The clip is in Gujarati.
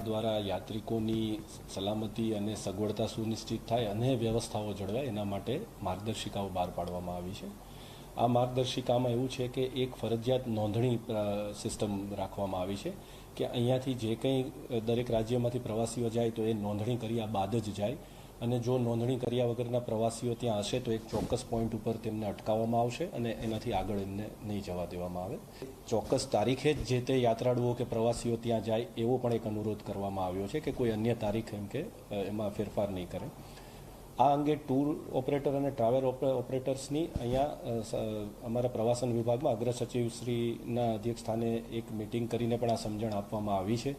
દ્વારા યાત્રિકોની સલામતી અને સગવડતા સુનિશ્ચિત થાય અને વ્યવસ્થાઓ જળવાય એના માટે માર્ગદર્શિકાઓ બહાર પાડવામાં આવી છે। આ માર્ગદર્શિકામાં એવું છે કે એક ફરજિયાત નોંધણી સિસ્ટમ રાખવામાં આવી છે કે અહીંયાથી જે કંઈ દરેક રાજ્યમાંથી પ્રવાસીઓ જાય તો એ નોંધણી કર્યા બાદ જ જાય અને જો નોંધણી કર્યા વગરના પ્રવાસીઓ ત્યાં હશે તો એક ચોક્કસ પોઈન્ટ ઉપર તેમને અટકાવવામાં આવશે અને એનાથી આગળ એમને નહીં જવા દેવામાં આવે। ચોક્કસ તારીખે જ જે તે યાત્રાળુઓ કે પ્રવાસીઓ ત્યાં જાય એવો પણ એક અનુરોધ કરવામાં આવ્યો છે કે કોઈ અન્ય તારીખ એમ કે એમાં ફેરફાર નહીં કરે। આ અંગે ટૂર ઓપરેટર અને ટ્રાવેલ ઓપરેટર્સની અહીંયા અમારા પ્રવાસન વિભાગમાં અગ્ર સચિવશ્રીના અધ્યક્ષ સ્થાને એક મિટિંગ કરીને પણ આ સમજણ આપવામાં આવી છે।